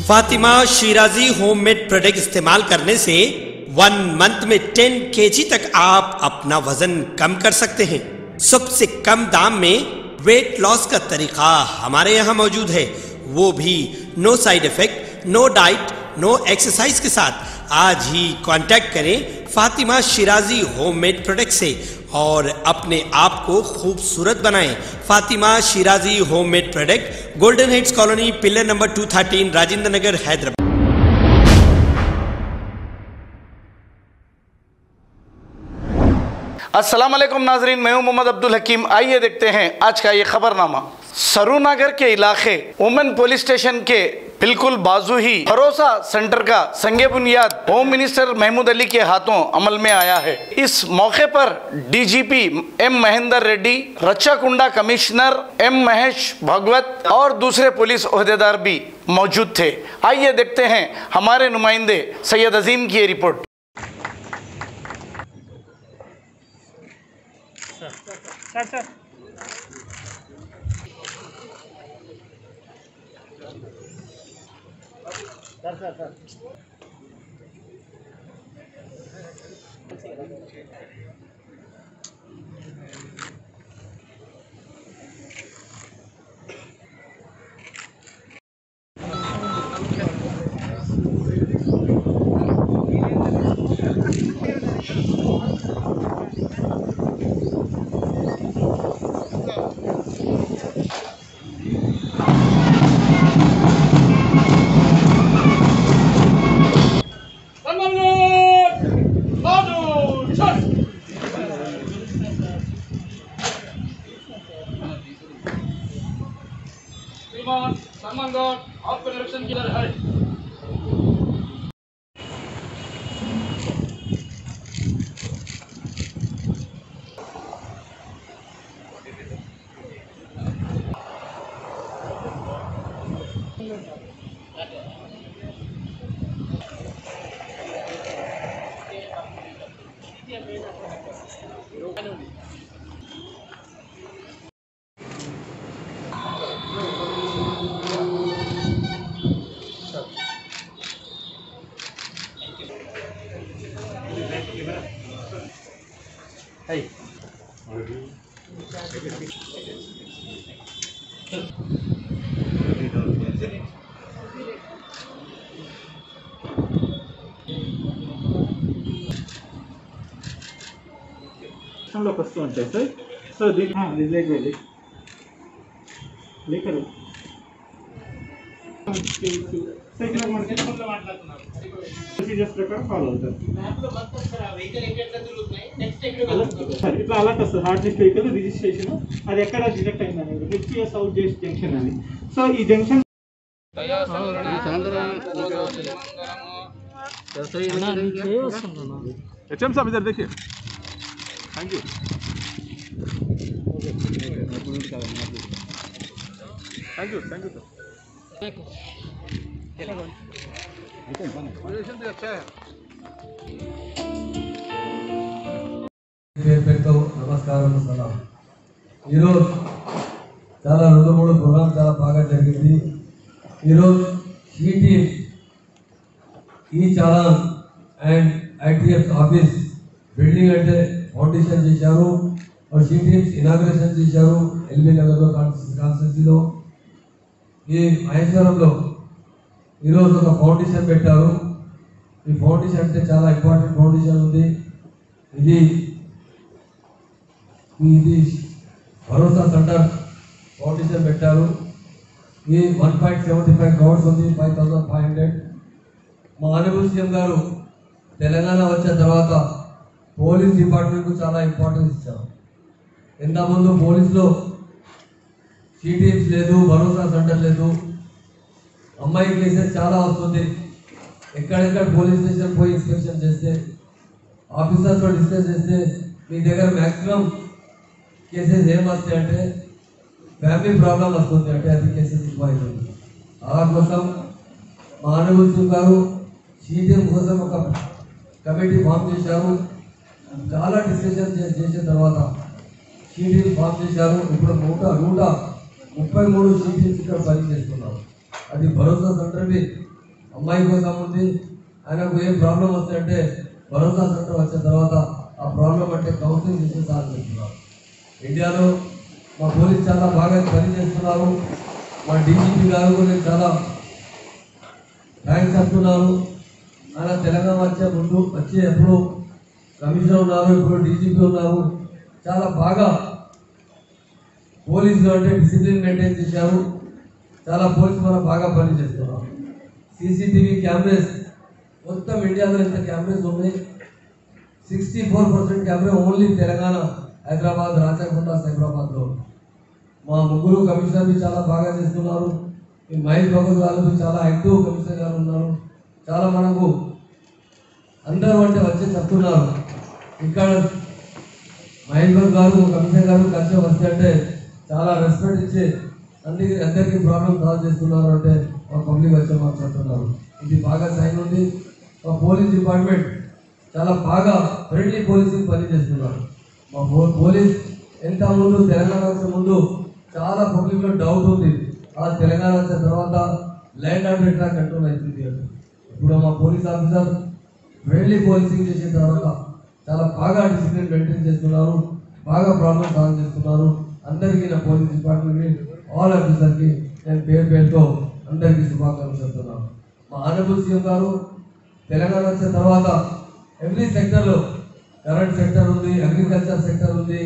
Fatima Shirazi homemade product इस्तेमाल करने से 1 मंथ में 10 kg तक आप अपना वजन कम कर सकते हैं। सबसे कम दाम में वेट लॉस का तरीका हमारे यहाँ मौजूद है, वो भी no side effect, no diet, no exercise के साथ। आज ही कांटेक्ट करें फातिमा शिराजी होममेड प्रोडक्ट से और अपने आप को खूबसूरत बनाएं। Fatima Shirazi homemade product, golden heads colony, pillar number 213, Rajendra Nagar, Hyderabad. अस्सलाम वालेकुम नाजरीन, मैं हूं मोहम्मद अब्दुल हकीम। आइए देखते हैं आज का ये खबरनामा। सरूनगर के इलाके वुमेन पुलिस स्टेशन के बिल्कुल बाजू ही भरोसा सेंटर का संगे बुनियाद होम मिनिस्टर महमूद अली के हाथों अमल में आया है। इस मौके पर DGP M Mahendra Reddy, Rachakonda commissioner M Mahesh Bhagwat और दूसरे पुलिस ओहदेदार भी मौजूद थे। आइए देखते हैं हमारे नुमाइंदे सैयद अजीम की ये रिपोर्ट। सर सलमान गौर आपका निरीक्षण किधर है? लोग वस्तु ఉంటాయి సార్ సో దీని లేక సైకిల్ మనకి కొంచెం మాట్లాడుతున్నారు ప్రొసీజర్స్ ప్రకారం ఫాలో అవుతారు సార్ ఇట్లా అలర్ట్ వస్తుంది హార్డ్ డిస్క్ వెహికల్ రిజిస్ట్రేషన్ అది ఎక్కడ డిటెక్ట్ అయింది అనేది హెచ్పిఎస్ అవుట్ చేసి జంక్షన్ అని సో ఈ జంక్షన్ HM साहब इधर देखिए thank you thank you sir अच्छा है నమస్కారం సలాం ఈరోజు చాలా 2-3 ప్రోగ్రామ్ చాలా బాగా జరిగింది ఈరోజు సిటీ ఈ challan and ITF office building అంటే ఫౌండేషన్ చేశారు और సిటీఎఫ్ ఇనాగ్రేషన్ చేశారు ఎల్బీ నగర్లో కాన్స్టిట్యూన్సీలో ఈ మహేశ్వరంలో ఈరోజు ఒక ఫౌండేషన్ పెట్టారు ఈ ఫౌండేషన్ అంటే చాలా ఇంపార్టెంట్ ఫౌండేషన్ ఉంది ఇది భరోసా సెంటర్ ఫౌండేషన్ పెట్టారు ఈ 1.75 crores ఉంది 5,500 మా ఆనరబుల్ సీఎం గారు తెలంగాణ వచ్చిన తర్వాత పోలీస్ డిపార్ట్మెంట్కు చాలా ఇంపార్టెన్స్ ఇచ్చారు ఇంతకుముందు పోలీసులో సిటీఎఫ్ లేదు భరోసా సెంటర్ లేదు అమ్మాయి కేసెస్ చాలా వస్తుంది ఎక్కడెక్కడ పోలీస్ స్టేషన్ పోయి ఇన్స్పెక్షన్ చేస్తే ఆఫీసర్స్తో డిస్కస్ చేస్తే మీ దగ్గర మ్యాక్సిమం కేసెస్ ఏం వస్తాయి అంటే ఫ్యామిలీ ప్రాబ్లం వస్తుంది అంటే అది కేసెస్ ఎక్కువ అవుతుంది అలా కోసం మా ఆనరబుల్ సీఎం గారు సిటీఎం కోసం ఒక కమిటీ ఫామ్ చేశారు చాలా డిస్కషన్ చేసిన తర్వాత సిటీఎం ఫామ్ చేశారు ఇప్పుడు 133 సిటీఎంస్ ఇక్కడ పని చేస్తున్నారు అది భరోసా సెంటర్ బి అమ్మాయి కోసం ఉంది. ఆయనకు ఏ ప్రాబ్లం వస్తాయంటే భరోసా సెంటర్ వచ్చిన తర్వాత ఆ ప్రాబ్లం అంటే కౌన్సిలింగ్ చేసి సాల్వ్ చేస్తున్నారు. ఇండియాలో మా పోలీస్ చాలా బాగా పనిచేస్తున్నారు. మా డీజీపీ గారు కూడా చాలా థ్యాంక్స్ చెప్తున్నారు. ఆయన తెలంగాణ వచ్చే ఎప్పుడు కమిషనర్ ఉన్నారు, ఇప్పుడు డీజీపీ ఉన్నారు. చాలా బాగా పోలీసులు అంటే డిసిప్లిన్ మెయింటైన్ చేశారు. చాలా పోలీసు మనం బాగా పనిచేస్తున్నారు. సీసీటీవీ కెమెరాస్ మొత్తం ఇండియాలో ఇంత కెమెరాస్ ఉన్నాయి. 64% కెమెరా ఓన్లీ తెలంగాణ, హైదరాబాద్, రాచకొండ, సైబరాబాద్లో. మా ముగ్గురు కమిషనర్లు చాలా బాగా చేస్తున్నారు. ఈ మహేష్ భగత్ గారు చాలా యాక్టివ్ కమిషనర్ గారు ఉన్నారు. చాలా మనకు అందరూ అంటే వచ్చి చెప్తున్నారు. ఇక్కడ మహేష్ భగత్ గారు కమిషనర్ గారు కలిసి వస్తే అంటే చాలా రెస్పెక్ట్ ఇచ్చి అందరికీ ప్రాబ్లం సాల్వ్ చేస్తున్నారు. అంటే మా పబ్లిక్ వచ్చి మాట్లాడుతున్నారు. ఇది బాగా సైన్ ఉంది. మా పోలీస్ డిపార్ట్మెంట్ చాలా బాగా ఫ్రెండ్లీ పోలీసింగ్ పనిచేస్తున్నారు. మా పోలీస్ ఎంత ముందు తెలంగాణ వచ్చే ముందు చాలా పబ్లిక్లో డౌట్ ఉంది. ఆ తెలంగాణ వచ్చిన తర్వాత ల్యాండ్ ఆర్డర్ ఎట్లా కంట్రోల్ అవుతుంది అంటే ఇప్పుడు మా పోలీస్ ఆఫీసర్ ఫ్రెండ్లీ పోలీసింగ్ చేసిన తర్వాత చాలా బాగా డిసిప్లిన్ మెయింటైన్ చేస్తున్నారు. బాగా ప్రాబ్లమ్ సాల్వ్ చేస్తున్నారు. అందరికీ నా పోలీస్ డిపార్ట్మెంట్కి ఆల్ ఆఫీసర్కి నేను పేరుతో అందరికీ శుభాకాంక్షలు చెప్తున్నాను. మా ఆనరబుల్ సీఎం గారు తెలంగాణ వచ్చిన తర్వాత ఎవ్రీ సెక్టర్లో కరెంట్ సెక్టర్ ఉంది, అగ్రికల్చర్ సెక్టర్ ఉంది.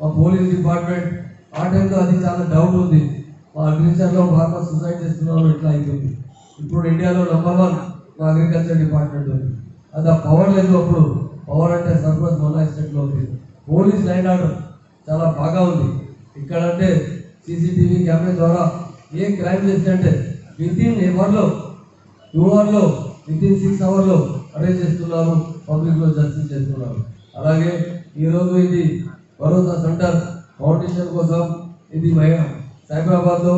మా పోలీస్ డిపార్ట్మెంట్ ఆ టైంలో అది చాలా డౌట్ ఉంది. మా అగ్రికల్చర్లో బాగా సూసైడ్ చేస్తున్నారు, ఎట్లా అవుతుంది. ఇప్పుడు ఇండియాలో నంబర్ 1 మా అగ్రికల్చర్ డిపార్ట్మెంట్ ఉంది. అది ఆ పవర్ లేదు. అప్పుడు పవర్ అంటే సర్ప్లస్ మన స్టేట్లో ఉంది. పోలీస్ ల్యాండ్ ఆర్డర్ చాలా బాగా ఉంది. ఇక్కడ అంటే సీసీటీవీ కెమెరా ద్వారా ఏ క్రైమ్ చేస్తే అంటే వితిన్ అవర్లో 2 అవర్లో వితిన్ 6 అవర్లో అరెస్ట్ చేస్తున్నారు, పబ్లిక్లో జస్టిస్ చేస్తున్నారు. అలాగే ఈరోజు ఇది భరోసా సెంటర్ ఫౌండేషన్ కోసం ఇది సైబరాబాద్లో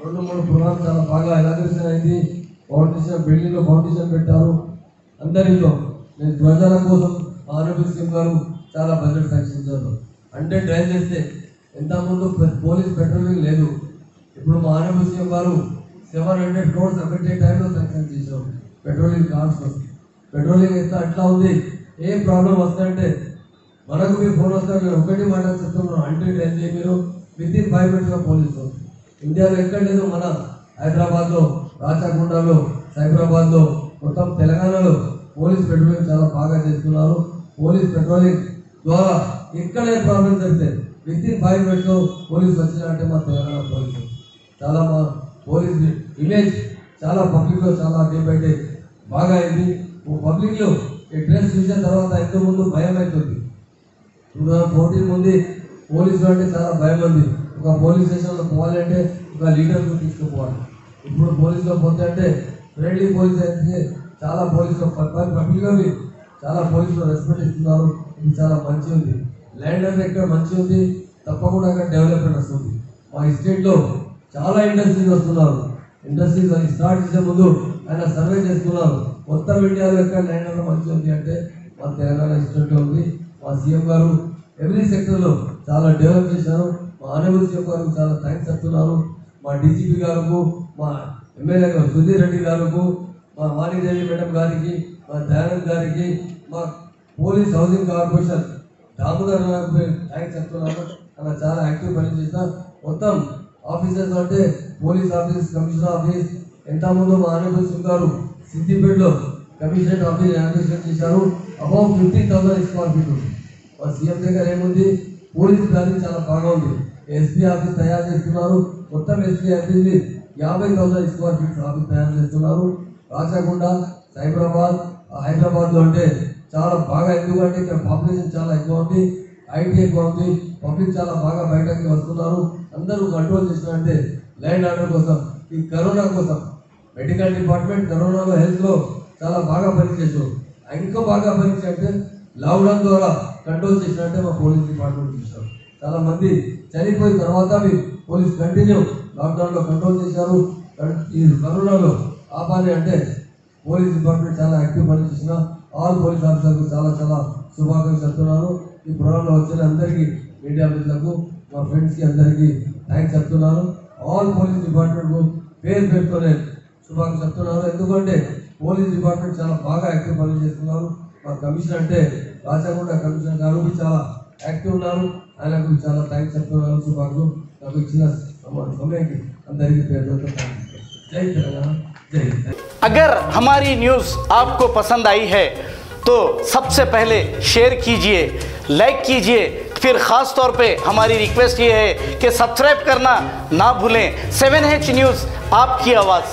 2-3 ప్రోగ్రామ్స్ చాలా బాగా ఇనాగ్రేషన్ అయింది. ఫౌండేషన్ బిల్డింగ్లో ఫౌండేషన్ పెట్టారు. అందరిలో నేను ప్రజల కోసం ఆనరబుల్ సీఎం గారు చాలా బడ్జెట్ సాక్షించారు. అంటే డ్రైవ్ చేస్తే ఎంతమంది పోలీస్ పెట్రోలింగ్ లేదు. ఇప్పుడు మా ఆనరబుల్ సీఎం గారు 700 crores ఒకటే టైంలో శాంక్షన్ చేశారు పెట్రోలింగ్ కార్డ్స్ కోసం. పెట్రోలింగ్ అట్లా ఉంది. ఏ ప్రాబ్లం వస్తాయంటే మనకు మీ ఫోన్ వస్తారు. నేను ఒకటి మాట చెప్తున్నాను, అంటే డ్రైవ్ చేయి మీరు వితిన్ 5 minutesలో పోలీసు. ఇండియాలో ఎక్కడ లేదు. మన హైదరాబాద్లో, రాచకొండలో, సైబరాబాద్లో, మొత్తం తెలంగాణలో పోలీస్ పెట్రోలింగ్ చాలా బాగా చేస్తున్నారు. పోలీస్ పెట్రోలింగ్ ద్వారా ఎక్కడే ప్రాబ్లం జరిగితే వితిన్ 5 minutesలో పోలీసు వచ్చినారంటే మా తెలంగాణ పోలీసు చాలా మా పోలీస్ ఇమేజ్ చాలా పబ్లిక్లో చాలా డే బై డే బాగా అయింది. పబ్లిక్లో ఈ డ్రెస్ చూసిన తర్వాత ఎంతో ముందు భయం అవుతుంది. 2014 ముందు పోలీసులు అంటే చాలా భయం ఉంది. ఒక పోలీస్ స్టేషన్లో పోవాలంటే ఒక లీడర్కు తీసుకుపోవాలి. ఇప్పుడు పోలీసులో పోతే అంటే ఫ్రెండ్లీ పోలీస్ అయితే చాలా పోలీసులు పబ్లిక్గా చాలా పోలీసులు రెస్పెక్ట్ ఇస్తున్నారు. ఇది చాలా మంచి ఉంది. ల్యాండ్ ఆర్డర్ ఇక్కడ మంచి ఉంది. తప్పకుండా అక్కడ డెవలప్మెంట్ వస్తుంది. మా స్టేట్లో చాలా ఇండస్ట్రీస్ వస్తున్నారు. ఇండస్ట్రీస్ అని స్టార్ట్ చేసే ముందు ఆయన సర్వే చేస్తున్నారు. మొత్తం ఇండియాలో ఎక్కడ ల్యాండ్ ఆర్డర్ మంచి ఉంది అంటే మా తెలంగాణ స్టేట్లో ఉంది. మా సీఎం గారు ఎవ్రీ సెక్టర్లో చాలా డెవలప్ చేశారు. మా ఆనరబుల్ సీఎం గారికి చాలా థ్యాంక్స్ చెప్తున్నారు. మా డీజీపీ గారికి, మా ఎమ్మెల్యే గారు సుధీర్ రెడ్డి గారికి, మా వాణిదేవి మేడం గారికి, మా దయానంద్ గారికి, మా పోలీస్ హౌసింగ్ కార్పొరేషన్ దామోదర్ గారికి థ్యాంక్స్ చెప్తున్నాను. అలా చాలా యాక్టివ్ పని చేసిన మొత్తం ఆఫీసర్స్ అంటే పోలీస్ ఆఫీస్, కమిషనర్ ఆఫీస్ ఎంతమందో మా ఆనరబుల్ సీఎం గారు సిద్దిపేటలో కమిషనర్ ఆఫీస్ ఇనాగ్రేషన్ చేశారు. అబౌవ్ 50,000 స్క్వేర్ ఫీట్ ఉంది. మా సీఎం దగ్గర ఏముంది, పోలీస్ ప్లానింగ్ చాలా బాగా ఉంది. ఎస్పీ ఆఫీస్ తయారు చేస్తున్నారు. మొత్తం ఎస్పీ ఆఫీస్ని 50,000 స్క్వేర్ ఫీట్ ఆఫీస్ తయారు చేస్తున్నారు. రాచకొండ, సైబరాబాద్, హైదరాబాద్లో అంటే చాలా బాగా, ఎందుకంటే ఇక్కడ పాపులేషన్ చాలా ఎక్కువ ఉంది, ఐటీ ఎక్కువ ఉంది, పబ్లిక్ చాలా బాగా బయటకి వస్తున్నారు. అందరూ కంట్రోల్ చేసినారంటే ల్యాండ్ ఆర్డర్ కోసం, ఈ కరోనా కోసం మెడికల్ డిపార్ట్మెంట్ కరోనాలో హెల్త్లో చాలా బాగా పనిచేసారు. ఇంకా బాగా పనిచేస్తే లాక్డౌన్ ద్వారా కంట్రోల్ చేసినట్టే మా పోలీస్ డిపార్ట్మెంట్ చేశారు. చాలా మంది చనిపోయిన తర్వాత పోలీస్ కంటిన్యూ లాక్డౌన్లో కంట్రోల్ చేశారు. ఈ కరోనాలో ఆపాలి అంటే పోలీస్ డిపార్ట్మెంట్ చాలా యాక్టివ్ పనిచేసిన ఆల్ పోలీస్ ఆఫీసర్లకు చాలా చాలా శుభాకాంక్షలు చెప్తున్నాను. ఈ ప్రోగ్రాంలో వచ్చిన అందరికీ, మీడియా మిత్రులకు, మా ఫ్రెండ్స్కి అందరికీ థ్యాంక్స్ చెప్తున్నాను. ఆల్ పోలీస్ డిపార్ట్మెంట్కు పేరుతోనే శుభాకాంక్షలు చెప్తున్నారు. ఎందుకంటే పోలీస్ డిపార్ట్మెంట్ చాలా బాగా యాక్టివ్ పనులు చేస్తున్నారు. మా కమిషనర్ అంటే రాచకొండ కమిషనర్ గారు చాలా యాక్టివ్ ఉన్నారు. ఆయనకు చాలా థ్యాంక్స్ చెప్తున్నారు. శుభాకాంక్షలు నాకు ఇచ్చిన సమయానికి అందరికీ పేరుతో జై తెలంగాణ, జై హింద్. अगर हमारी न्यूज़ आपको पसंद आई है तो सबसे पहले शेयर कीजिए, लाइक कीजिए, फिर ख़ास तौर पे हमारी रिक्वेस्ट ये है कि सब्सक्राइब करना ना भूलें। 7H न्यूज़, आपकी आवाज़।